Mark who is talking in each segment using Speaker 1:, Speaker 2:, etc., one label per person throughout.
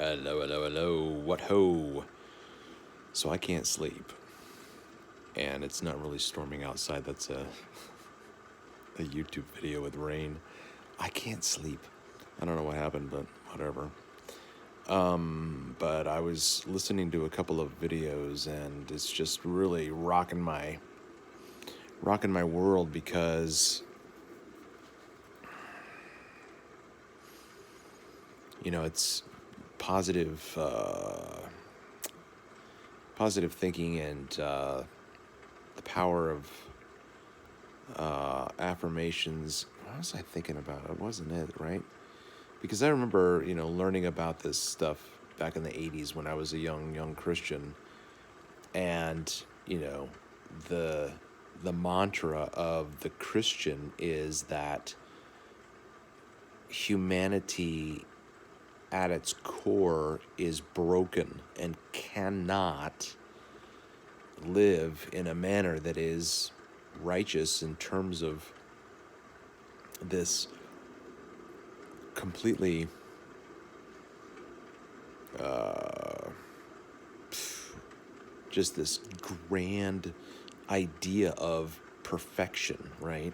Speaker 1: Hello, hello, hello. What ho? So I can't sleep, and it's not really storming outside. That's a YouTube video with rain. I can't sleep. I don't know what happened, but whatever. But I was listening to a couple of videos, and it's just really rocking my world because it's positive positive thinking and the power of affirmations. What was I thinking about? It wasn't it, right? Because I remember, learning about this stuff back in the 80s when I was a young Christian. And, the the mantra of the Christian is that humanity at its core is broken and cannot live in a manner that is righteous in terms of this completely just this grand idea of perfection, right?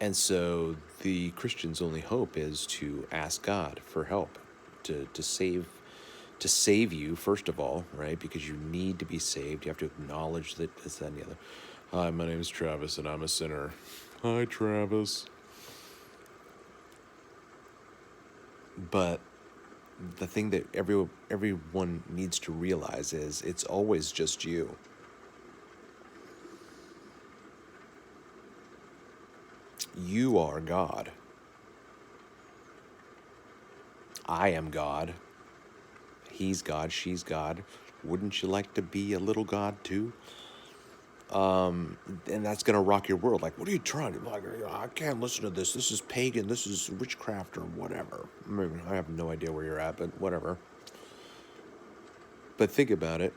Speaker 1: And so the Christian's only hope is to ask God for help to save you, first of all, right? Because you need to be saved. You have to acknowledge that this, that, and the other. Hi, my name is Travis, and I'm a sinner. Hi, Travis. But the thing that everyone needs to realize is it's always just you. You are God. I am God. He's God. She's God. Wouldn't you like to be a little God too? And that's gonna rock your world. Like, what are you trying to like? I can't listen to this. This is pagan. This is witchcraft or whatever. I mean, I have no idea where you're at, but whatever. But think about it.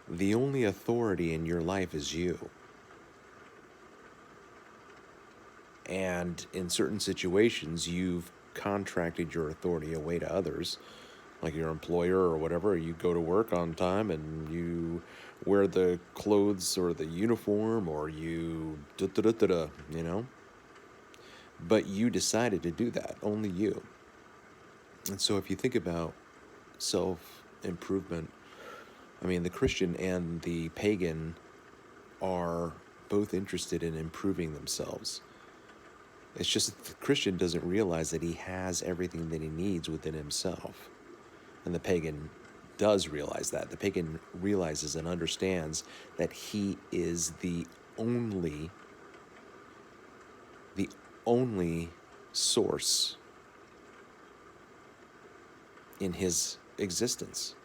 Speaker 1: The only authority in your life is you. And in certain situations, you've contracted your authority away to others, like your employer or whatever. You go to work on time and you wear the clothes or the uniform, or you da da da da da, But you decided to do that, only you. And so if you think about self improvement, I mean, the Christian and the pagan are both interested in improving themselves. It's just that the Christian doesn't realize that he has everything that he needs within himself. And the pagan does realize that. The pagan realizes and understands that he is the only source in his existence.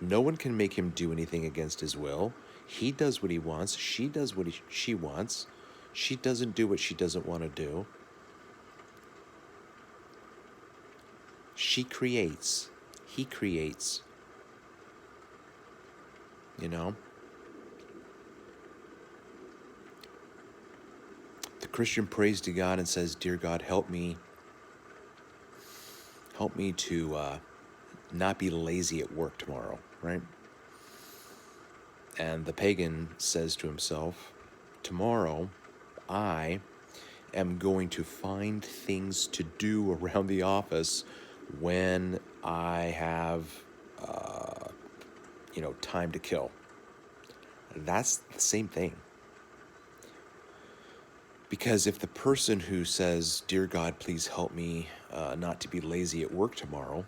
Speaker 1: No one can make him do anything against his will. He does what he wants. She does what she wants. She doesn't do what she doesn't want to do. She creates. He creates. The Christian prays to God and says, "Dear God, help me. Help me to not be lazy at work tomorrow," right? And the pagan says to himself, "Tomorrow, I am going to find things to do around the office when I have, time to kill." That's the same thing. Because if the person who says, "Dear God, please help me not to be lazy at work tomorrow,"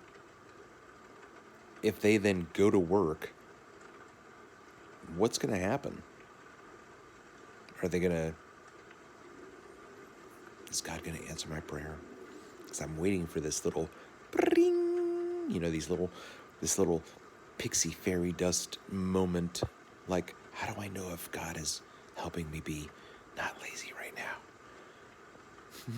Speaker 1: if they then go to work, what's going to happen? Are they going to... Is God going to answer my prayer? Because I'm waiting for this little... this little pixie fairy dust moment. Like, how do I know if God is helping me be not lazy right now?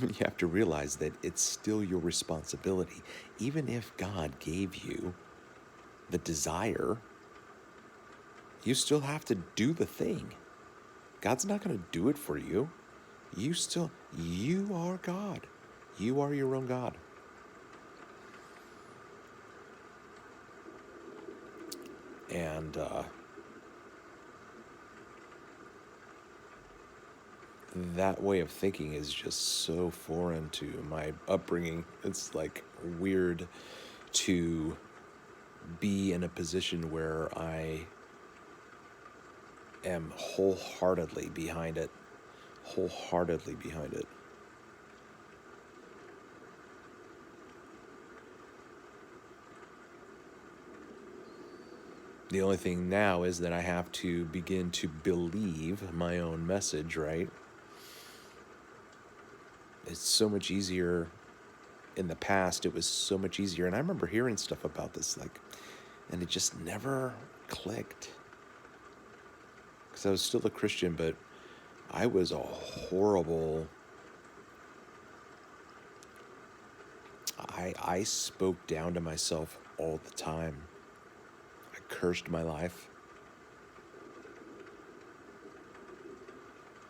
Speaker 1: You have to realize that it's still your responsibility. Even if God gave you the desire, you still have to do the thing. God's not going to do it for you. You are God. You are your own God. And that way of thinking is just so foreign to my upbringing. It's like weird to be in a position where I am wholeheartedly behind it. Wholeheartedly behind it. The only thing now is that I have to begin to believe my own message, right? It's so much easier. In the past, it was so much easier. And I remember hearing stuff about this, like, and it just never clicked. Because I was still a Christian, but I was a horrible. I spoke down to myself all the time. I cursed my life.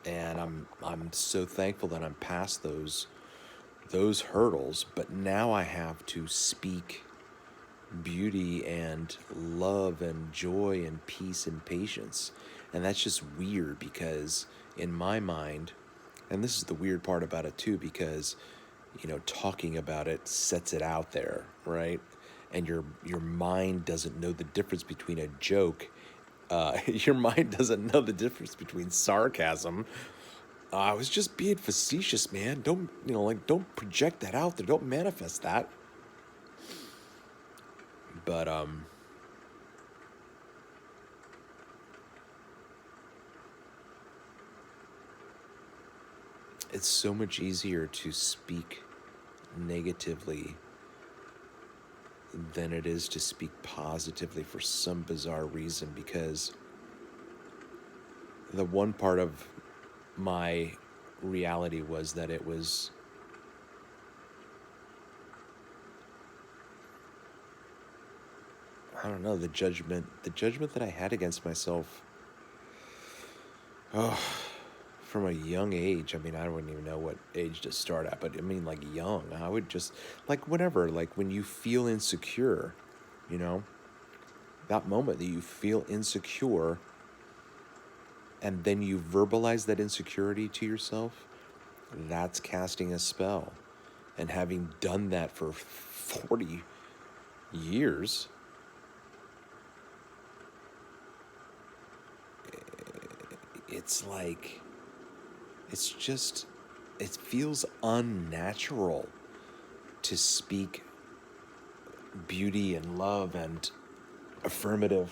Speaker 1: And I'm so thankful that I'm past those hurdles, but now I have to speak beauty and love and joy and peace and patience. And that's just weird because in my mind, and this is the weird part about it too, because talking about it sets it out there, right? And your mind doesn't know the difference between a joke. Your mind doesn't know the difference between sarcasm. I was just being facetious, man. Don't project that out there. Don't manifest that. But it's so much easier to speak negatively than it is to speak positively for some bizarre reason, because the one part of my reality was that it was I don't know, the judgment that I had against myself from a young age. I mean, I wouldn't even know what age to start at, but I mean, like, young. I would just, like, whenever, like, when you feel insecure, you know, that moment that you feel insecure and then you verbalize that insecurity to yourself, that's casting a spell. And having done that for 40 years, it's like, it feels unnatural to speak beauty and love and affirmative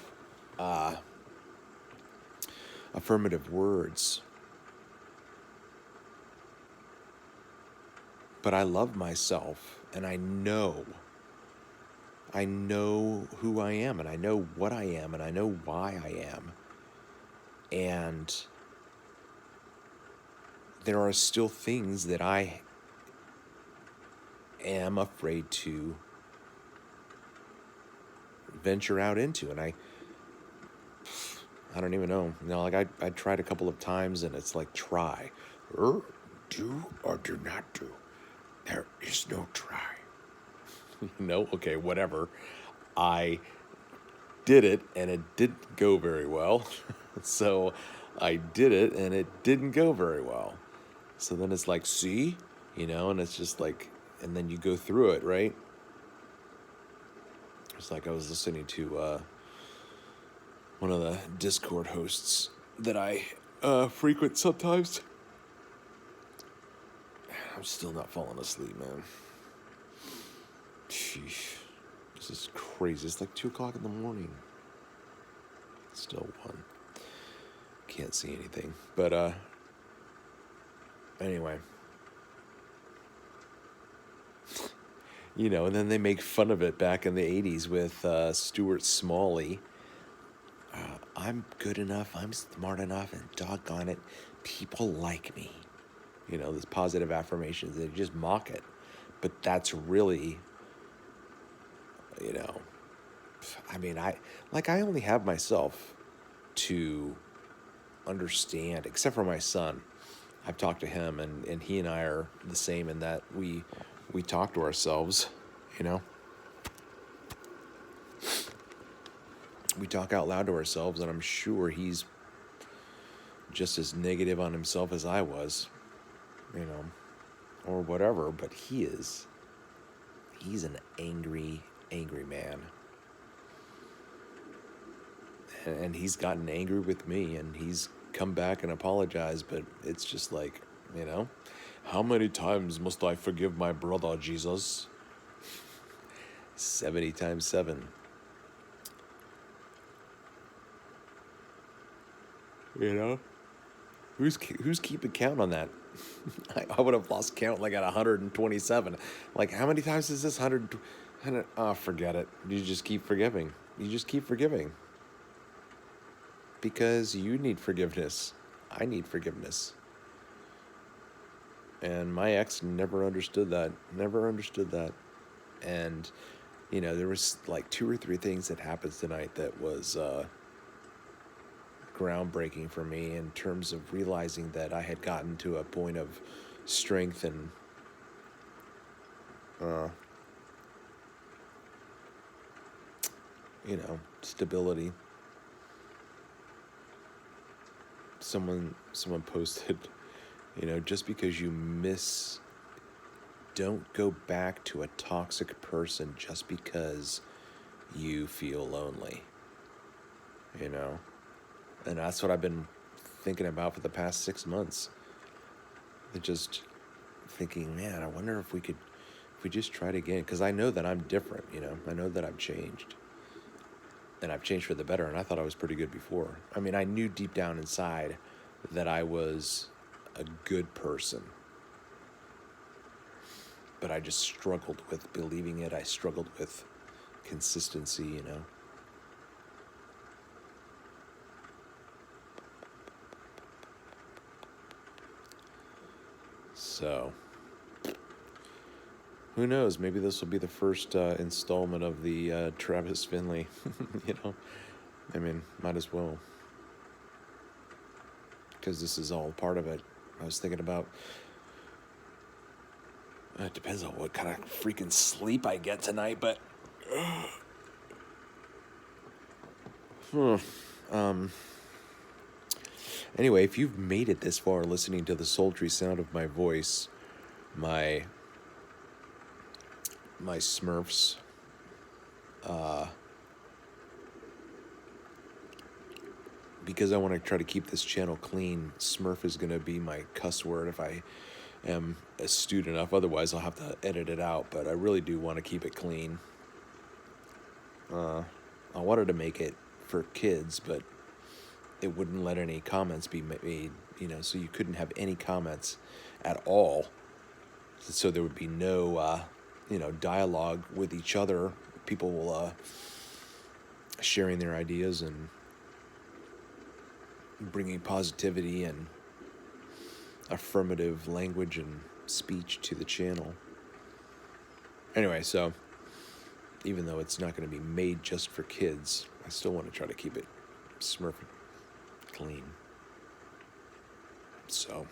Speaker 1: words. But I love myself, and I know who I am, and I know what I am, and I know why I am. And there are still things that I am afraid to venture out into, and I don't even know. Like, I tried a couple of times, and it's like, try. Do or do not do. There is no try. Okay, whatever. I did it, and it didn't go very well. So I did it, and it didn't go very well. So then it's like, see? And it's just like, and then you go through it, right? It's like I was listening to one of the Discord hosts that I frequent sometimes. I'm still not falling asleep, man. Sheesh. This is crazy. It's like 2 o'clock in the morning. Still 1. Can't see anything. But anyway. And then they make fun of it back in the 80s with Stuart Smalley. I'm good enough, I'm smart enough, and doggone it, people like me. This positive affirmations, they just mock it. But that's really, I mean, I only have myself to understand, except for my son. I've talked to him, and he and I are the same in that we talk to ourselves, we talk out loud to ourselves, and I'm sure he's just as negative on himself as I was, you know, or whatever, but he's an angry, angry man. And he's gotten angry with me, and he's come back and apologized, but it's just like, you know, how many times must I forgive my brother, Jesus? 70 times 7. You know? Who's keeping count on that? I would have lost count like at 127. Like, how many times is this? 100? Oh, forget it. You just keep forgiving. You just keep forgiving. Because you need forgiveness. I need forgiveness. And my ex never understood that. Never understood that. And, you know, there was like 2 or 3 things that happened tonight that was groundbreaking for me in terms of realizing that I had gotten to a point of strength and you know, stability. Someone posted, you know, just because you miss, don't go back to a toxic person just because you feel lonely. You know? And that's what I've been thinking about for the past 6 months. Just thinking, man, I wonder if we just tried again. Because I know that I'm different, you know? I know that I've changed. And I've changed for the better, and I thought I was pretty good before. I mean, I knew deep down inside that I was a good person. But I just struggled with believing it. I struggled with consistency, you know? So, who knows? Maybe this will be the first installment of the Travis Finley, you know? I mean, might as well. Because this is all part of it. I was thinking about, it depends on what kind of freaking sleep I get tonight, but... Anyway, if you've made it this far listening to the sultry sound of my voice, my Smurfs, because I want to try to keep this channel clean, Smurf is going to be my cuss word if I am astute enough. Otherwise, I'll have to edit it out, but I really do want to keep it clean. I wanted to make it for kids, but it wouldn't let any comments be made, you know, so you couldn't have any comments at all. So there would be no, you know, dialogue with each other. People sharing their ideas and bringing positivity and affirmative language and speech to the channel. Anyway, so even though it's not going to be made just for kids, I still want to try to keep it Smurf clean. So,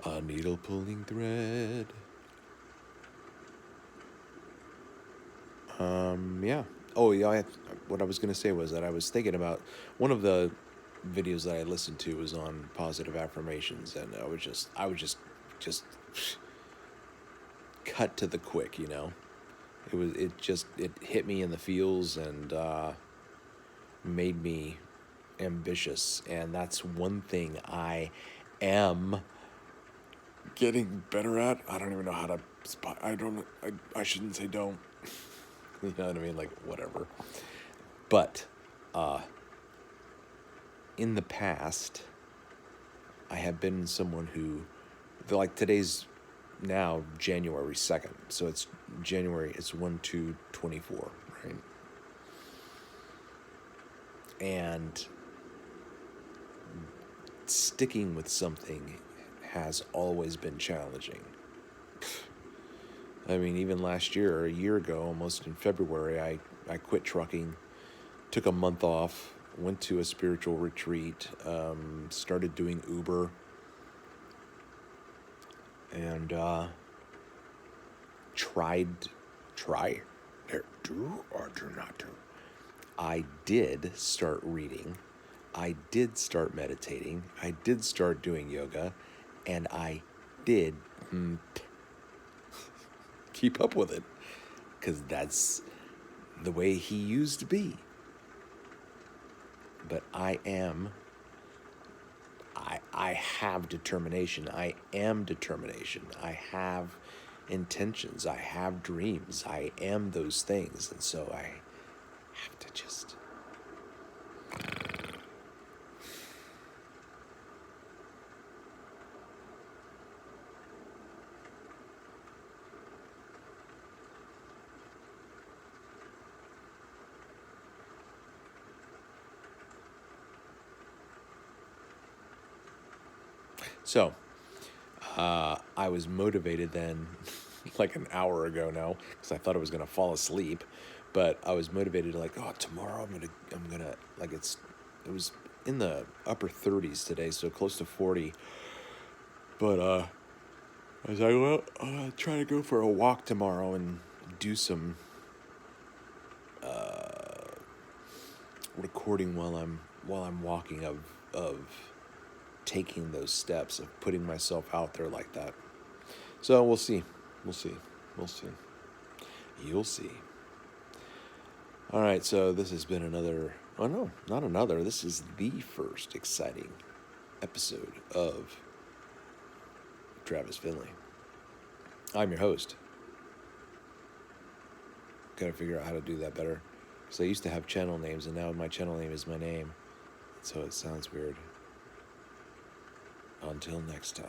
Speaker 1: a needle pulling thread. Yeah. Oh, yeah. What I was going to say was that I was thinking about one of the videos that I listened to was on positive affirmations, and I was just cut to the quick, you know. It hit me in the feels and made me ambitious, and that's one thing I am getting better at. I don't even know how to I shouldn't say don't. You know what I mean? Like, whatever. But in the past, I have been someone who, like, today's now January 2nd, so it's 1/2/24, right? And sticking with something has always been challenging. I mean, even last year, or a year ago, almost in February, I quit trucking, took a month off, went to a spiritual retreat, started doing Uber, and do or do not do. I did start reading. I did start meditating. I did start doing yoga. And I did keep up with it. Because that's the way he used to be. But I have determination. I am determination. I have intentions. I have dreams. I am those things. And so I have to just. So, I was motivated then, like an hour ago now, because I thought I was gonna fall asleep, but I was motivated like, oh, tomorrow I'm gonna like it was in the upper 30s today, so close to 40. But I was like, well, try to go for a walk tomorrow and do some recording while I'm walking of taking those steps of putting myself out there like that. So we'll see. We'll see. We'll see. You'll see. All right, so this has been another, oh no, not another. This is the first exciting episode of Travis Finley. I'm your host. Gotta figure out how to do that better. Because I used to have channel names, and now my channel name is my name. So it sounds weird. Until next time.